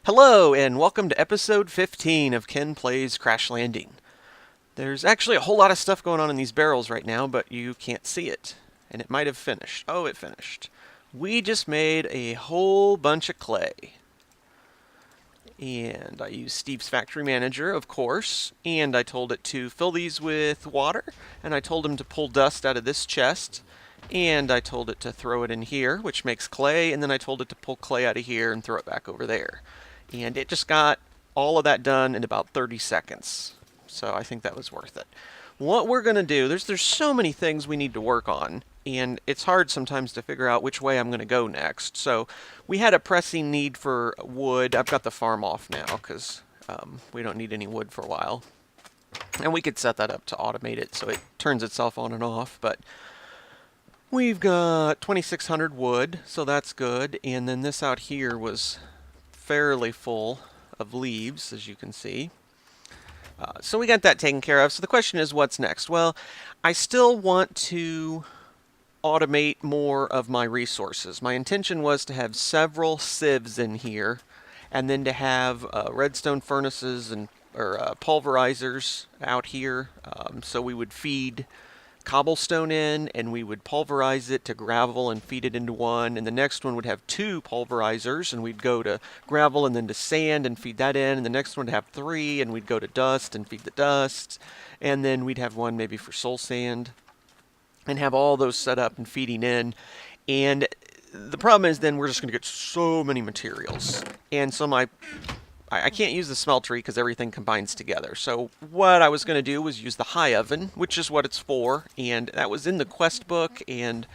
Hello, and welcome to episode 15 of Ken Plays Crash Landing. There's actually a whole lot of stuff going on in these barrels right now, but you can't see it. And it might have finished. Oh, it finished. We just made a whole bunch of clay. And I used Steve's Factory Manager, of course, and I told it to fill these with water, and I told him to pull dust out of this chest, and I told it to throw it in here, which makes clay, and then I told it to pull clay out of here and throw it back over there. And it just got all of that done in about 30 seconds. So I think that was worth it. What we're going to do, there's so many things we need to work on, and it's hard sometimes to figure out which way I'm going to go next. So we had a pressing need for wood. I've got the farm off now because we don't need any wood for a while. And we could set that up to automate it so it turns itself on and off. But we've got 2,600 wood, so that's good. And then this out here was fairly full of leaves, as you can see. So we got that taken care of. So the question is, what's next? Well, I still want to automate more of my resources. My intention was to have several sieves in here, and then to have redstone furnaces and pulverizers out here. So we would feed cobblestone in, and we would pulverize it to gravel and feed it into one, and the next one would have two pulverizers, and we'd go to gravel and then to sand and feed that in, and the next one would have three, and we'd go to dust and feed the dust, and then we'd have one maybe for soul sand, and have all those set up and feeding in. And the problem is then we're just going to get so many materials, and so I can't use the smeltery because everything combines together. So what I was going to do was use the high oven, which is what it's for, and that was in the quest book, and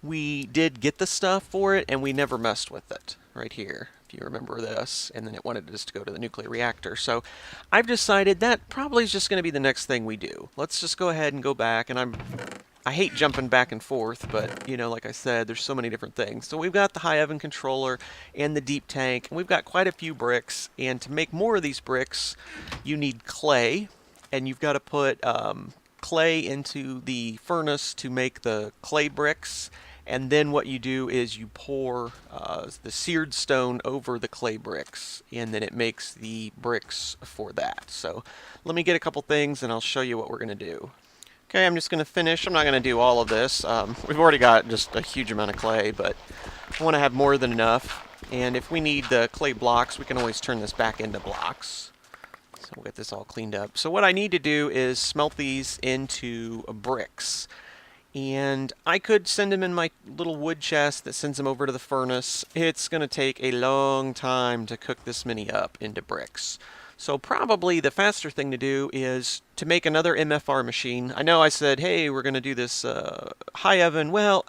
we did get the stuff for it, and we never messed with it. Right here, if you remember this, and then it wanted us to go to the nuclear reactor. So I've decided that probably is just going to be the next thing we do. Let's just go ahead and go back, and I hate jumping back and forth, but, you know, like I said, there's so many different things. So we've got the high oven controller and the deep tank, and we've got quite a few bricks. And to make more of these bricks, you need clay, and you've got to put clay into the furnace to make the clay bricks. And then what you do is you pour the seared stone over the clay bricks, and then it makes the bricks for that. So let me get a couple things, and I'll show you what we're going to do. Okay, I'm just going to finish. I'm not going to do all of this. We've already got just a huge amount of clay, but I want to have more than enough. And if we need the clay blocks, we can always turn this back into blocks. So we'll get this all cleaned up. So what I need to do is smelt these into bricks. And I could send them in my little wood chest that sends them over to the furnace. It's going to take a long time to cook this many up into bricks. So probably the faster thing to do is to make another MFR machine. I know I said, hey, we're going to do this high oven. Well,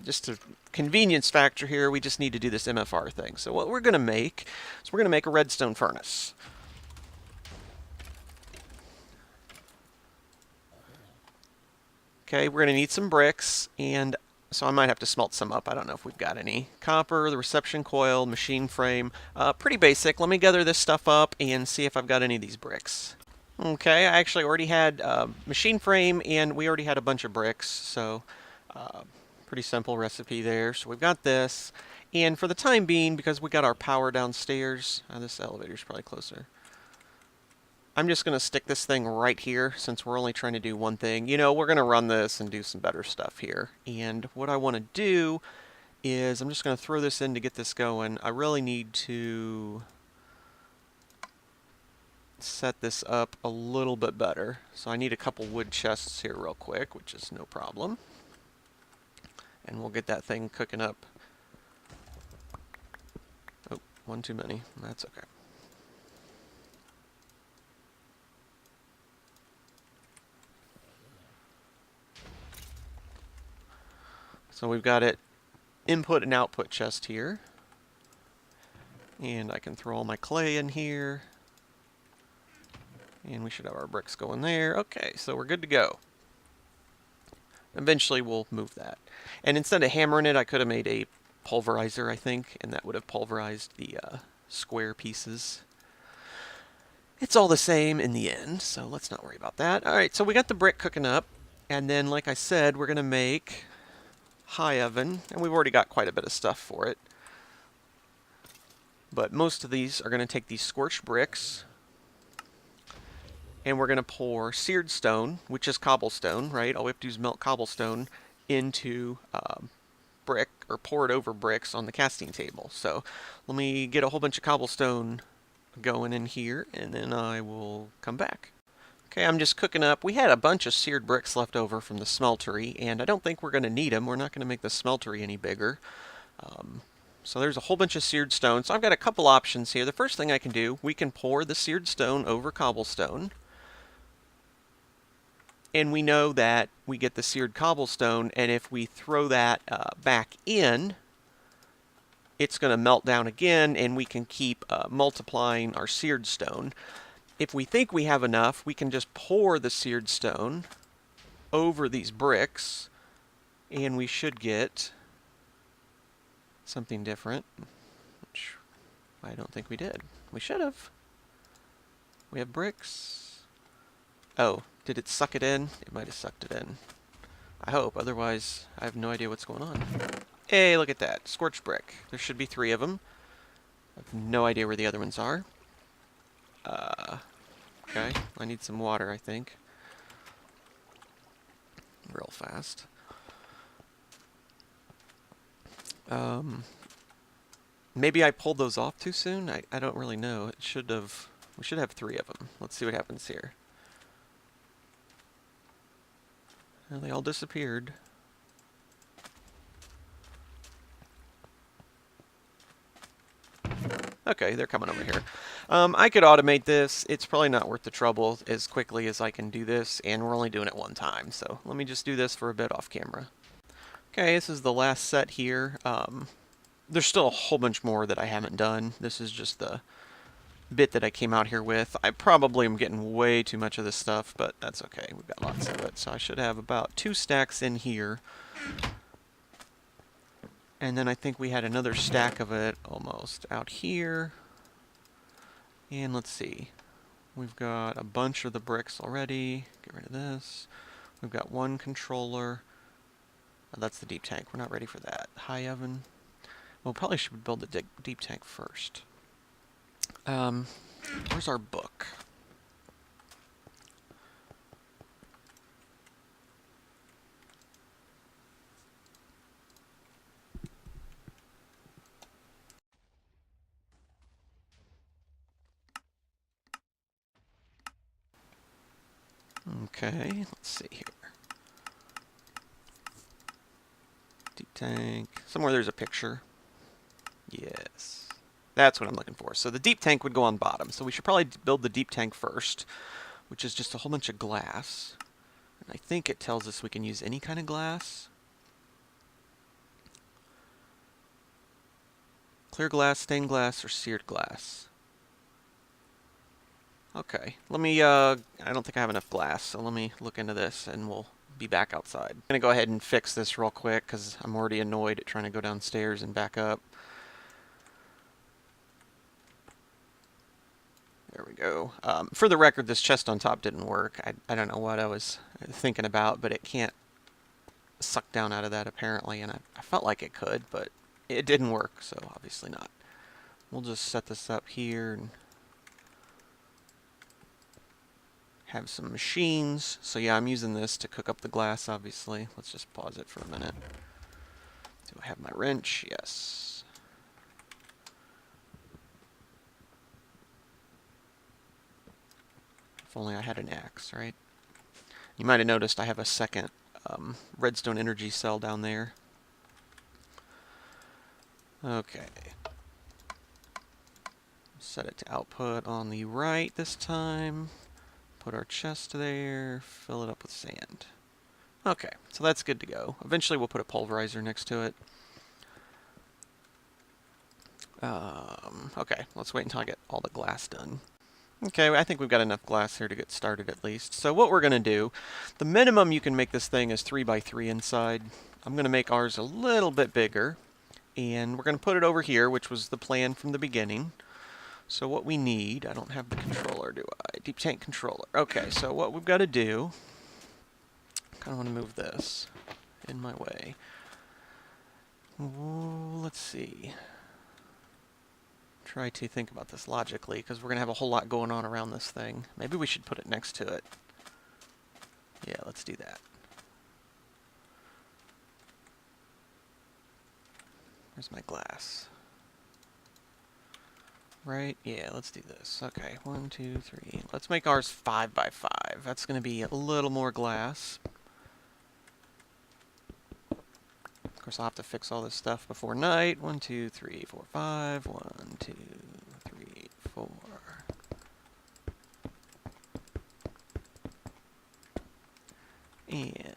just a convenience factor here, we just need to do this MFR thing. So what we're going to make is we're going to make a redstone furnace. Okay, we're going to need some bricks, and so I might have to smelt some up. I don't know if we've got any. Copper, the reception coil, machine frame. Pretty basic. Let me gather this stuff up and see if I've got any of these bricks. Okay, I actually already had machine frame, and we already had a bunch of bricks, so pretty simple recipe there. So we've got this, and for the time being, because we got our power downstairs, this elevator's probably closer. I'm just going to stick this thing right here since we're only trying to do one thing. You know, we're going to run this and do some better stuff here. And what I want to do is I'm just going to throw this in to get this going. I really need to set this up a little bit better. So I need a couple wood chests here real quick, which is no problem. And we'll get that thing cooking up. Oh, one too many. That's okay. So we've got it input and output chest here. And I can throw all my clay in here. And we should have our bricks going there. Okay, so we're good to go. Eventually we'll move that. And instead of hammering it, I could have made a pulverizer, I think, and that would have pulverized the square pieces. It's all the same in the end, so let's not worry about that. Alright, so we got the brick cooking up. And then, like I said, we're going to make high oven, and we've already got quite a bit of stuff for it. But most of these are going to take these scorched bricks, and we're going to pour seared stone, which is cobblestone, right? All we have to do is melt cobblestone into brick, or pour it over bricks on the casting table. So let me get a whole bunch of cobblestone going in here, and then I will come back. Okay, I'm just cooking up. We had a bunch of seared bricks left over from the smeltery, and I don't think we're going to need them. We're not going to make the smeltery any bigger. So there's a whole bunch of seared stone. So I've got a couple options here. The first thing I can do, we can pour the seared stone over cobblestone. And we know that we get the seared cobblestone, and if we throw that back in, it's going to melt down again, and we can keep multiplying our seared stone. If we think we have enough, we can just pour the seared stone over these bricks, and we should get something different, which I don't think we did. We should have. We have bricks. Oh, did it suck it in? It might have sucked it in. I hope, otherwise I have no idea what's going on. Hey, look at that. Scorched brick. There should be 3 of them. I have no idea where the other ones are. Okay, I need some water, I think. Real fast. Maybe I pulled those off too soon? I don't really know. It should have... We should have 3 of them. Let's see what happens here. Well, they all disappeared. Okay, they're coming over here. I could automate this. It's probably not worth the trouble as quickly as I can do this, and we're only doing it one time. So let me just do this for a bit off camera. Okay, this is the last set here. There's still a whole bunch more that I haven't done. This is just the bit that I came out here with. I probably am getting way too much of this stuff, but that's okay. We've got lots of it. So I should have about 2 stacks in here. And then I think we had another stack of it almost out here. And let's see. We've got a bunch of the bricks already. Get rid of this. We've got 1 controller. Oh, that's the deep tank. We're not ready for that. High oven. Well, probably should build the deep tank first. Where's our book? Okay, let's see here. Deep tank. Somewhere there's a picture. Yes. That's what I'm looking for. So the deep tank would go on bottom. So we should probably build the deep tank first, which is just a whole bunch of glass. And I think it tells us we can use any kind of glass. Clear glass, stained glass, or seared glass. Okay, let me, I don't think I have enough glass, so let me look into this and we'll be back outside. I'm gonna go ahead and fix this real quick because I'm already annoyed at trying to go downstairs and back up. There we go. For the record, this chest on top didn't work. I don't know what I was thinking about, but it can't suck down out of that apparently, and I felt like it could, but it didn't work, so obviously not. We'll just set this up here and have some machines. So yeah, I'm using this to cook up the glass, obviously. Let's just pause it for a minute. Do I have my wrench? Yes. If only I had an axe, right? You might have noticed I have a second redstone energy cell down there. Okay. Set it to output on the right this time. Put our chest there, fill it up with sand. Okay, so that's good to go. Eventually we'll put a pulverizer next to it. Okay, let's wait until I get all the glass done. Okay, I think we've got enough glass here to get started at least. So what we're going to do, the minimum you can make this thing is 3 by 3 inside. I'm going to make ours a little bit bigger. And we're going to put it over here, which was the plan from the beginning. So what we need, I don't have the controller, do I? Deep tank controller. Okay, so what we've got to do, I kind of want to move this in my way. Ooh, let's see. try to think about this logically, because we're going to have a whole lot going on around this thing. Maybe we should put it next to it. Yeah, let's do that. Where's my glass? Right? Yeah, let's do this. Okay, 1, 2, 3. Let's make ours 5 by 5. That's going to be a little more glass. Of course, I'll have to fix all this stuff before night. 1, 2, 3, 4, 5. 1, 2, 3, 4. And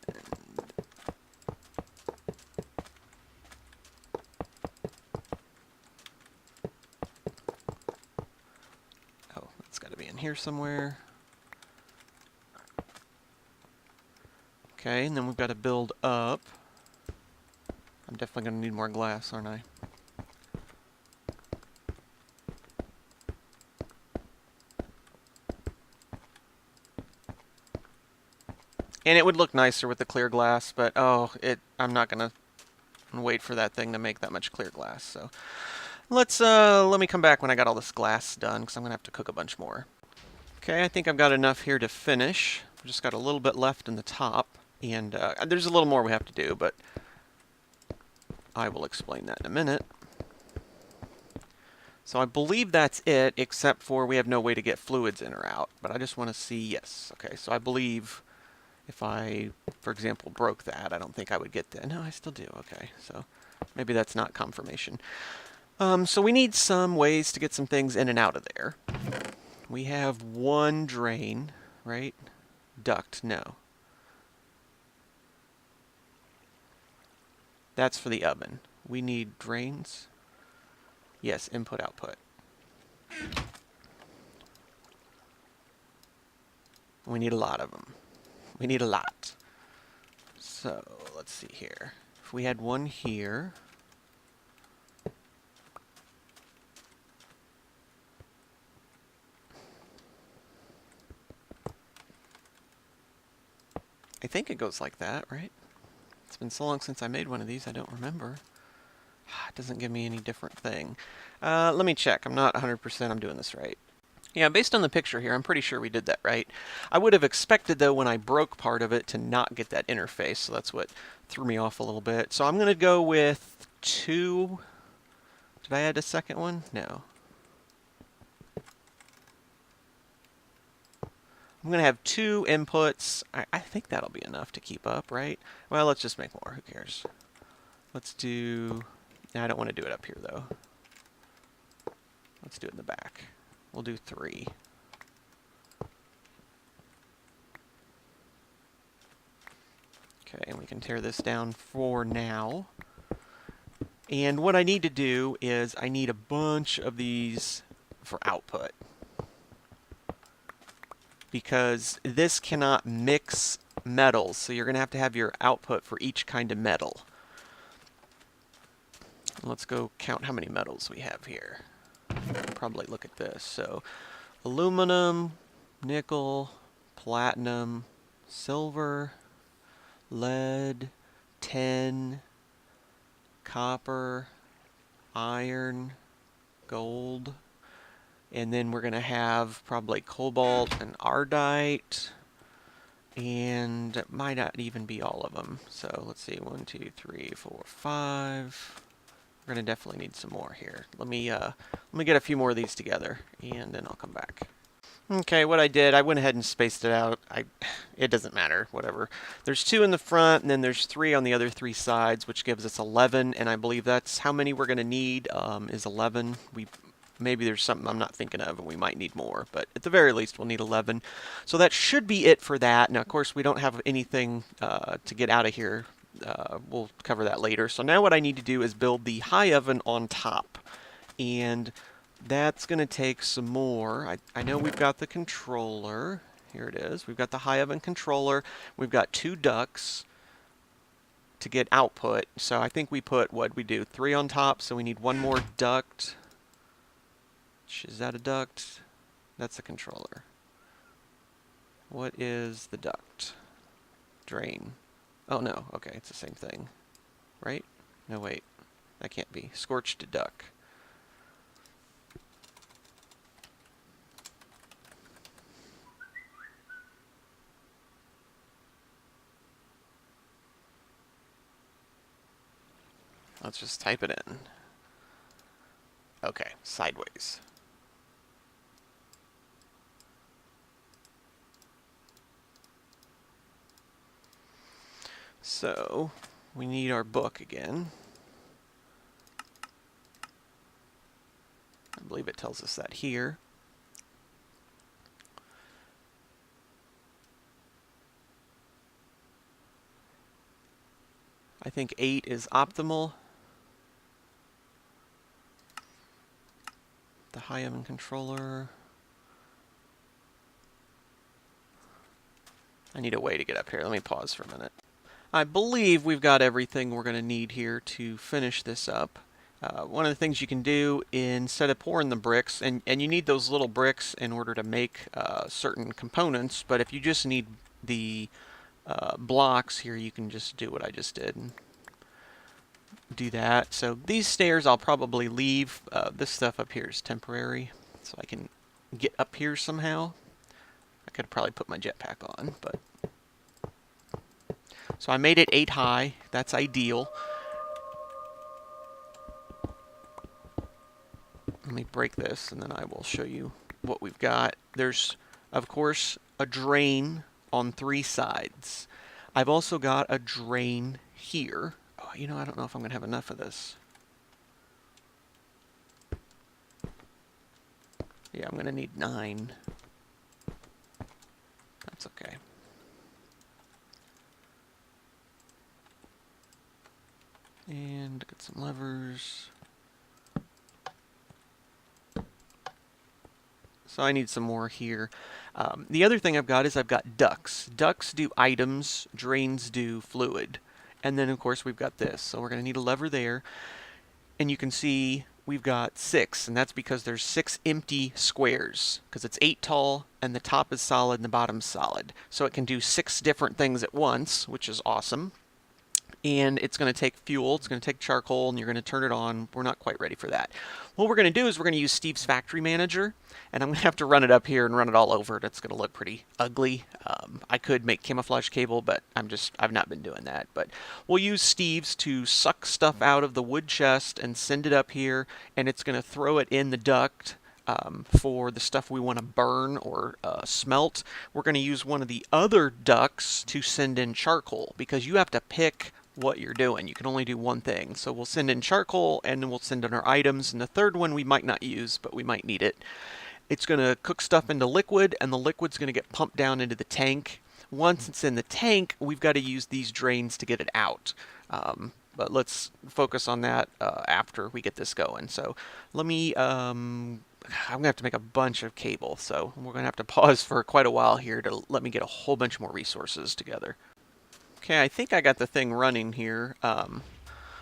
oh, it's got to be in here somewhere. Okay, and then we've got to build up. I'm definitely going to need more glass, aren't I? And it would look nicer with the clear glass, but I'm not going to wait for that thing to make that much clear glass. So let me come back when I got all this glass done, because I'm going to have to cook a bunch more. Okay, I think I've got enough here to finish. I've just got a little bit left in the top, and there's a little more we have to do, but I will explain that in a minute. So I believe that's it, except for we have no way to get fluids in or out, but I just want to see, yes. Okay, so I believe if I, for example, broke that, I don't think I would get that. No, I still do. Okay, so maybe that's not confirmation. So we need some ways to get some things in and out of there. We have one drain, right? Duct, no. That's for the oven. We need drains. Yes, input, output. We need a lot of them. We need a lot. So, let's see here. If we had one here. I think it goes like that, right? It's been so long since I made one of these, I don't remember. It doesn't give me any different thing. Let me check. I'm not 100% I'm doing this right. Yeah, based on the picture here, I'm pretty sure we did that right. I would have expected, though, when I broke part of it to not get that interface, so that's what threw me off a little bit. So I'm going to go with 2. Did I add a second one? No. I'm going to have 2 inputs. I think that'll be enough to keep up, right? Well, let's just make more. Who cares? Let's do... I don't want to do it up here, though. Let's do it in the back. We'll do 3. Okay, and we can tear this down for now. And what I need to do is I need a bunch of these for output, because this cannot mix metals, so you're going to have your output for each kind of metal. Let's go count how many metals we have here. Probably look at this. So aluminum, nickel, platinum, silver, lead, tin, copper, iron, gold, and then we're going to have probably cobalt and ardite, and it might not even be all of them. So let's see, 1, 2, 3, 4, 5. We're going to definitely need some more here. Let me get a few more of these together, and then I'll come back. Okay, what I did, I went ahead and spaced it out. It doesn't matter, whatever. There's 2 in the front, and then there's 3 on the other 3 sides, which gives us 11, and I believe that's how many we're going to need, is 11. Maybe there's something I'm not thinking of, and we might need more, but at the very least, we'll need 11. So that should be it for that. Now, of course, we don't have anything to get out of here. We'll cover that later. So now what I need to do is build the high oven on top, and that's going to take some more. I know we've got the controller. Here it is. We've got the high oven controller. We've got 2 ducts to get output. So I think we put, what we do, 3 on top, so we need 1 more duct. Is that a duct? That's a controller. What is the duct? Drain. Oh, no. Okay, it's the same thing. Right? No, wait. That can't be. Scorched duck. Let's just type it in. Okay, sideways. So, we need our book again. I believe it tells us that here. I think 8 is optimal. The high oven controller. I need a way to get up here. Let me pause for a minute. I believe we've got everything we're going to need here to finish this up. One of the things you can do instead of pouring the bricks, and you need those little bricks in order to make certain components, but if you just need the blocks here, you can just do what I just did and do that. So these stairs I'll probably leave. This stuff up here is temporary, so I can get up here somehow. I could probably put my jetpack on, but... So I made it 8 high. That's ideal. Let me break this, and then I will show you what we've got. There's, of course, a drain on 3 sides. I've also got a drain here. Oh, you know, I don't know if I'm going to have enough of this. Yeah, I'm going to need 9. That's okay. And get some levers. So I need some more here. The other thing I've got is I've got ducts. Ducts do items, drains do fluid. And then of course we've got this. So we're going to need a lever there. And you can see we've got 6, and that's because there's 6 empty squares, because it's 8 tall and the top is solid and the bottom's solid. So it can do 6 different things at once, which is awesome. And it's going to take fuel, it's going to take charcoal, and you're going to turn it on. We're not quite ready for that. What we're going to do is we're going to use Steve's Factory Manager, and I'm going to have to run it up here and run it all over. That's going to look pretty ugly. I could make camouflage cable, but I've not been doing that. But we'll use Steve's to suck stuff out of the wood chest and send it up here, and it's going to throw it in the duct. For the stuff we want to burn or smelt. We're going to use one of the other ducts to send in charcoal, because you have to pick what you're doing. You can only do one thing. So we'll send in charcoal, and then we'll send in our items, and the third one we might not use, but we might need it. It's going to cook stuff into liquid, and the liquid's going to get pumped down into the tank. Once it's in the tank, we've got to use these drains to get it out. But let's focus on that after we get this going. So let me... I'm going to have to make a bunch of cable, so we're going to have to pause for quite a while here to let me get a whole bunch more resources together. Okay, I think I got the thing running here.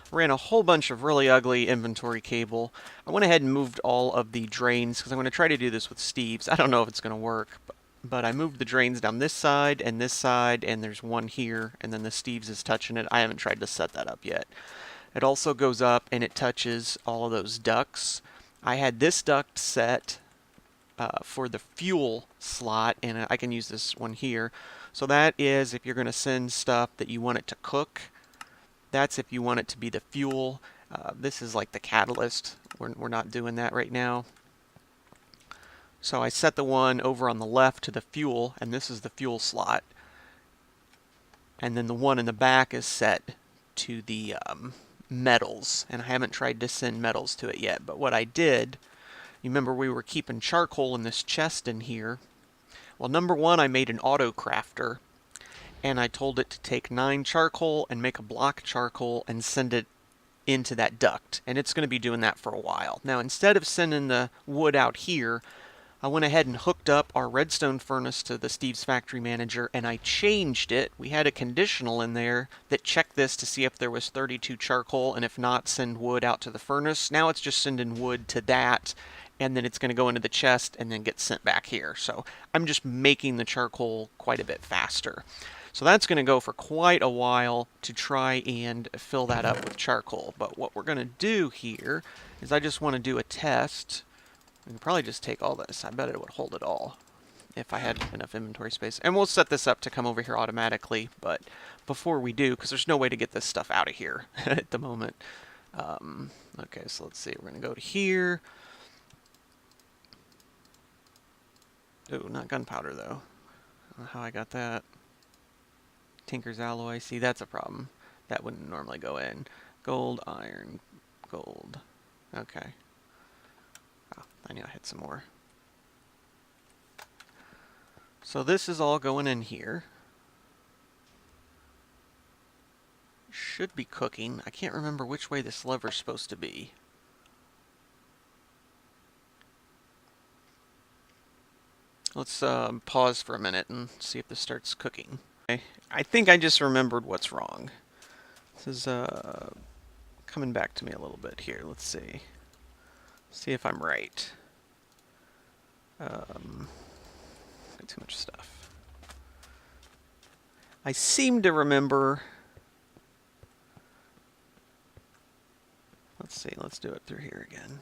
Ran a whole bunch of really ugly inventory cable. I went ahead and moved all of the drains, because I'm going to try to do this with Steve's. I don't know if it's going to work, but I moved the drains down this side, and there's one here, and then the Steve's is touching it. I haven't tried to set that up yet. It also goes up, and it touches all of those ducts. I had this duct set for the fuel slot, and I can use this one here. So that is if you're going to send stuff that you want it to cook. That's if you want it to be the fuel. This is like the catalyst. We're not doing that right now. So I set the one over on the left to the fuel, and this is the fuel slot. And then the one in the back is set to the metals, and I haven't tried to send metals to it yet. But what I did, you remember we were keeping charcoal in this chest in here. Well, number one, I made an auto crafter, and I told it to take 9 charcoal and make a block charcoal and send it into that duct, and it's going to be doing that for a while. Now, instead of sending the wood out here, I went ahead and hooked up our redstone furnace to the Steve's Factory Manager, and I changed it. We had a conditional in there that checked this to see if there was 32 charcoal, and if not, send wood out to the furnace. Now it's just sending wood to that, and then it's going to go into the chest and then get sent back here. So I'm just making the charcoal quite a bit faster. So that's going to go for quite a while to try and fill that up with charcoal. But what we're going to do here is I just want to do a test. We can probably just take all this. I bet it would hold it all if I had enough inventory space. And we'll set this up to come over here automatically. But before we do, because there's no way to get this stuff out of here at the moment, Okay, so let's see. We're going to go to here. Oh, not gunpowder, though. I don't know how I got that. Tinker's alloy. See, that's a problem. That wouldn't normally go in. Gold, iron, gold. Okay. Oh, I knew I had some more. So this is all going in here. Should be cooking. I can't remember which way this lever's supposed to be. Let's pause for a minute and see if this starts cooking. Okay. I think I just remembered what's wrong. This is coming back to me a little bit here. Let's see. See if I'm right. Got too much stuff. I seem to remember. Let's see. Let's do it through here again.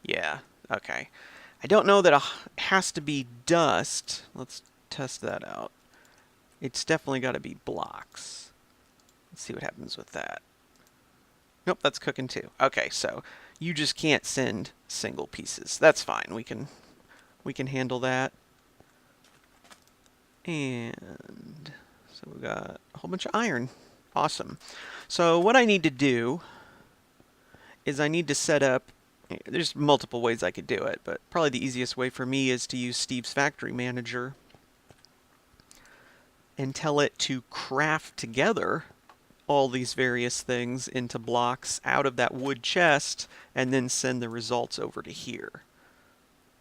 Yeah. Okay. I don't know that it has to be dust. Let's test that out. It's definitely got to be blocks. Let's see what happens with that. Nope, that's cooking too. Okay, so you just can't send single pieces. That's fine. We can handle that. And so we've got a whole bunch of iron. Awesome. So what I need to do is I need to set up, there's multiple ways I could do it, but probably the easiest way for me is to use Steve's Factory Manager and tell it to craft together all these various things into blocks out of that wood chest and then send the results over to here.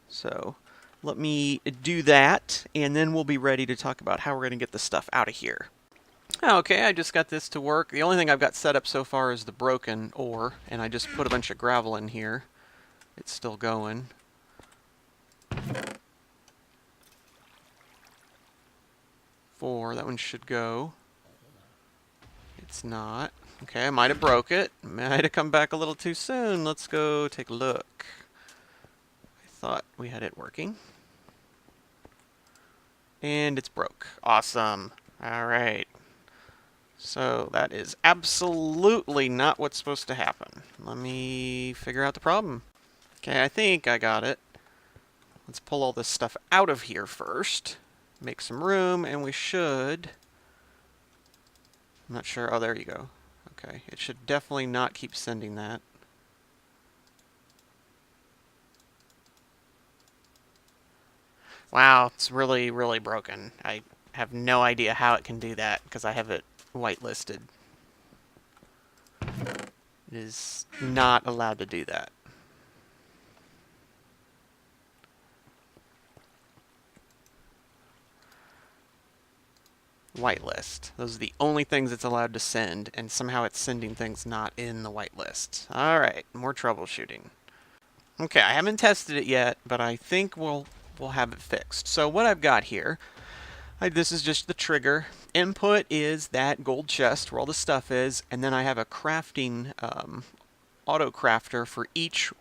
So let me do that, and then we'll be ready to talk about how we're going to get the stuff out of here. Okay, I just got this to work. The only thing I've got set up so far is the broken ore, and I just put a bunch of gravel in here. It's still going. Four, that one should go. It's not. Okay, I might have broke it. Might have come back a little too soon. Let's go take a look. I thought we had it working. And it's broke. Awesome. Alright. So that is absolutely not what's supposed to happen. Let me figure out the problem. Okay, I think I got it. Let's pull all this stuff out of here first. Make some room, and we should... I'm not sure. Oh, there you go. Okay, it should definitely not keep sending that. Wow, it's really, really broken. I have no idea how it can do that because I have it whitelisted. It is not allowed to do that. Whitelist. Those are the only things it's allowed to send, and somehow it's sending things not in the whitelist. Alright, more troubleshooting. Okay, I haven't tested it yet, but I think we'll have it fixed. So what I've got here, this is just the trigger. Input is that gold chest where all the stuff is, and then I have a crafting auto crafter for each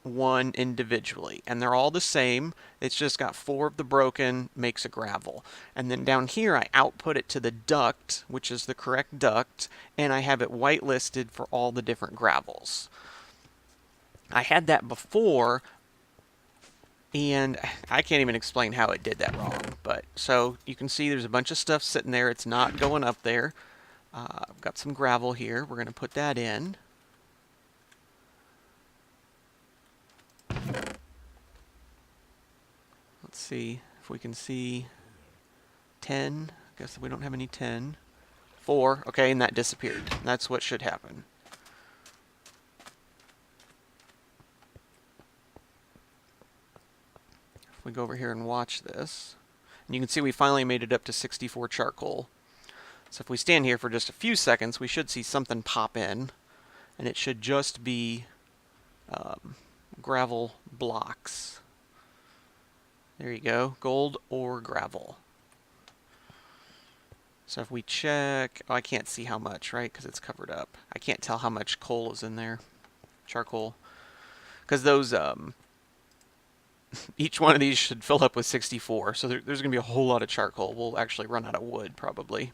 one individually, and they're all the same. It's just got 4 of the broken, makes a gravel. And then down here I output it to the duct, which is the correct duct, and I have it whitelisted for all the different gravels. I had that before, and I can't even explain how it did that wrong. But so you can see there's a bunch of stuff sitting there. It's not going up there. I've got some gravel here. We're going to put that in. Let's see if we can see 10. I guess we don't have any 10. 4. Okay, and that disappeared. That's what should happen. If we go over here and watch this, and you can see we finally made it up to 64 charcoal. So if we stand here for just a few seconds, we should see something pop in, and it should just be gravel blocks. There you go, gold or gravel. So if we check, oh, I can't see how much, right? Because it's covered up. I can't tell how much coal is in there, charcoal. Because those, each one of these should fill up with 64. So there's going to be a whole lot of charcoal. We'll actually run out of wood, probably.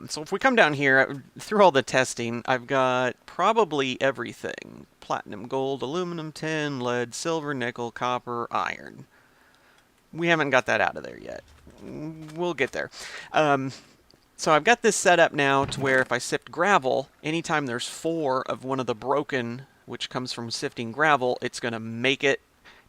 So if we come down here, through all the testing, I've got probably everything. Platinum, gold, aluminum, tin, lead, silver, nickel, copper, iron. We haven't got that out of there yet. We'll get there. So I've got this set up now to where if I sift gravel, anytime there's 4 of one of the broken, which comes from sifting gravel, it's going to make it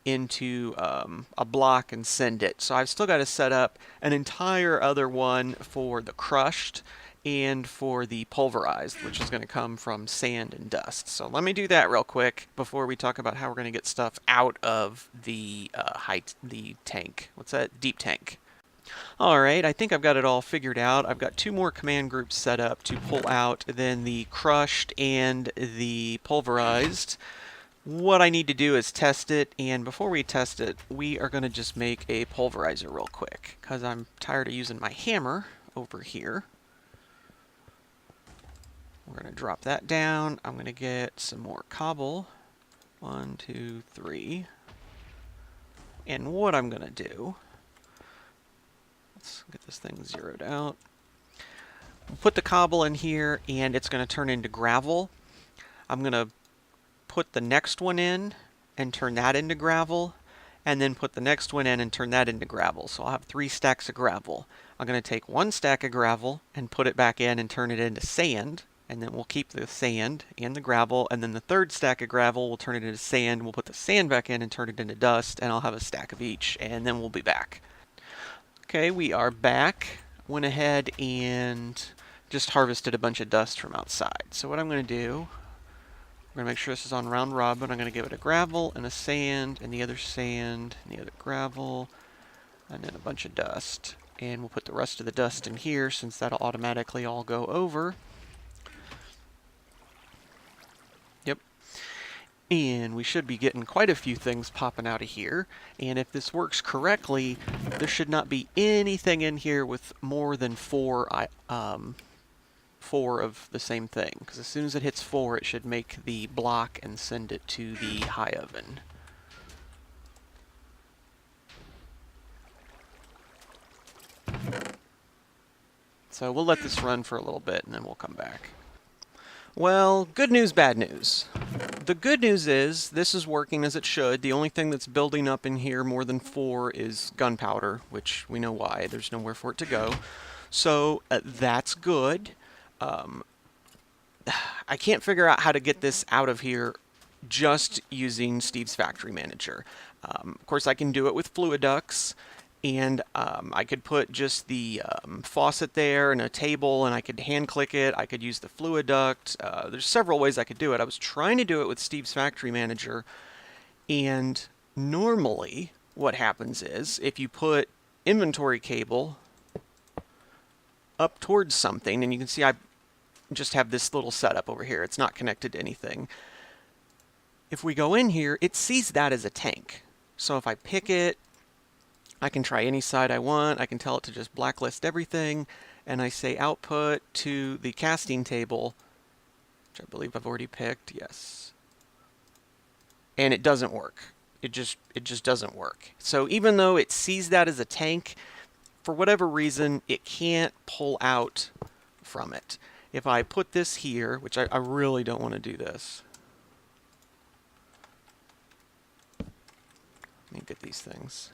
into a block and send it. So I've still got to set up an entire other one for the crushed and for the pulverized, which is going to come from sand and dust. So let me do that real quick before we talk about how we're going to get stuff out of the the tank. What's that? Deep tank. Alright, I think I've got it all figured out. I've got 2 more command groups set up to pull out then the crushed and the pulverized. What I need to do is test it, and before we test it, we are going to just make a pulverizer real quick, because I'm tired of using my hammer over here. We're going to drop that down. I'm going to get some more cobble. 1, 2, 3. And what I'm going to do, let's get this thing zeroed out. We'll put the cobble in here, and it's going to turn into gravel. I'm going to put the next one in and turn that into gravel, and then put the next one in and turn that into gravel. So I'll have 3 stacks of gravel. I'm going to take 1 stack of gravel and put it back in and turn it into sand, and then we'll keep the sand and the gravel, and then the 3rd stack of gravel we'll turn it into sand. We'll put the sand back in and turn it into dust, and I'll have a stack of each, and then we'll be back. Okay, we are back. Went ahead and just harvested a bunch of dust from outside. So what I'm going to do, we're going to make sure this is on round robin. I'm going to give it a gravel and a sand and the other sand and the other gravel and then a bunch of dust. And we'll put the rest of the dust in here since that'll automatically all go over. Yep. And we should be getting quite a few things popping out of here. And if this works correctly, there should not be anything in here with more than 4 of the same thing. Because as soon as it hits 4, it should make the block and send it to the high oven. So we'll let this run for a little bit and then we'll come back. Well, good news, bad news. The good news is this is working as it should. The only thing that's building up in here more than 4 is gunpowder, which we know why. There's nowhere for it to go. So that's good. I can't figure out how to get this out of here just using Steve's Factory Manager. Of course, I can do it with fluid ducts. And I could put just the faucet there and a table, and I could hand click it. I could use the fluid duct. There's several ways I could do it. I was trying to do it with Steve's Factory Manager, and normally what happens is if you put inventory cable up towards something, and you can see I just have this little setup over here. It's not connected to anything. If we go in here, it sees that as a tank. So if I pick it, I can try any side I want. I can tell it to just blacklist everything. And I say output to the casting table, which I believe I've already picked. Yes. And it doesn't work. It just doesn't work. So even though it sees that as a tank, for whatever reason, it can't pull out from it. If I put this here, which I really don't want to do this. Let me get these things.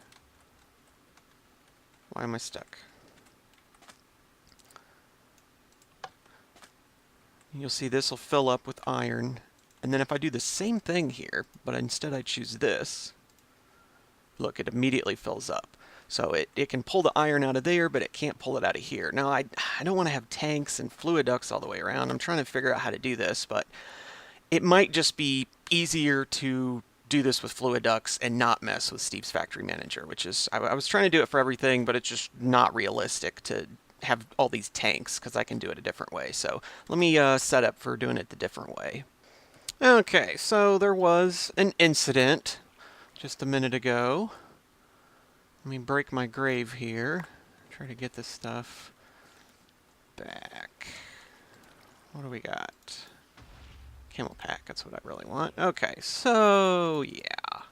Why am I stuck? You'll see this will fill up with iron. And then if I do the same thing here, but instead I choose this, look, it immediately fills up. So it can pull the iron out of there, but it can't pull it out of here. Now, I don't want to have tanks and fluid ducts all the way around. I'm trying to figure out how to do this, but it might just be easier to do this with fluid ducts and not mess with Steve's Factory Manager, which is, I was trying to do it for everything, but it's just not realistic to have all these tanks because I can do it a different way. So let me set up for doing it the different way. Okay, so there was an incident just a minute ago. Let me break my grave here. Try to get this stuff back. What do we got? Camel pack, that's what I really want. Okay, so yeah.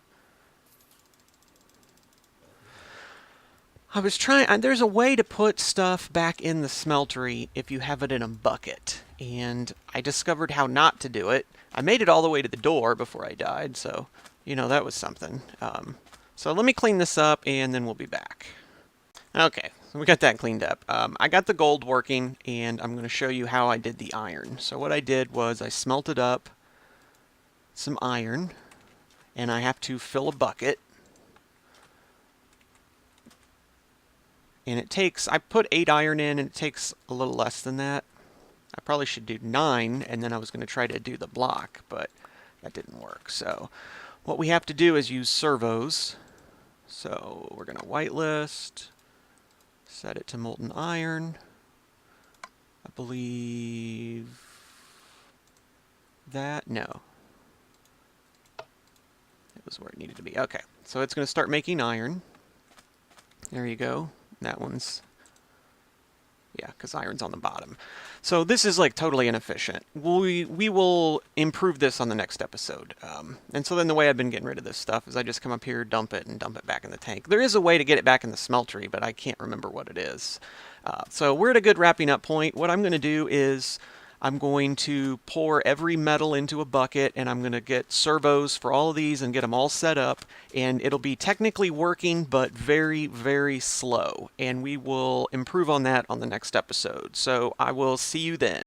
I was trying, there's a way to put stuff back in the smeltery if you have it in a bucket, and I discovered how not to do it. I made it all the way to the door before I died, so, that was something. So let me clean this up, and then we'll be back. Okay, so we got that cleaned up. I got the gold working, and I'm going to show you how I did the iron. So what I did was I smelted up some iron, and I have to fill a bucket. And it takes, I put 8 iron in, and it takes a little less than that. I probably should do 9, and then I was going to try to do the block, but that didn't work. So what we have to do is use servos. So we're going to whitelist, set it to molten iron. I believe that, no. It was where it needed to be. Okay, so it's going to start making iron. There you go. That one's, yeah, because iron's on the bottom. So this is like totally inefficient. We will improve this on the next episode. And so then the way I've been getting rid of this stuff is I just come up here, dump it, and dump it back in the tank. There is a way to get it back in the smeltery, but I can't remember what it is. So we're at a good wrapping up point. What I'm going to do is I'm going to pour every metal into a bucket, and I'm going to get servos for all of these and get them all set up, and it'll be technically working, but very, very slow, and we will improve on that on the next episode. So I will see you then.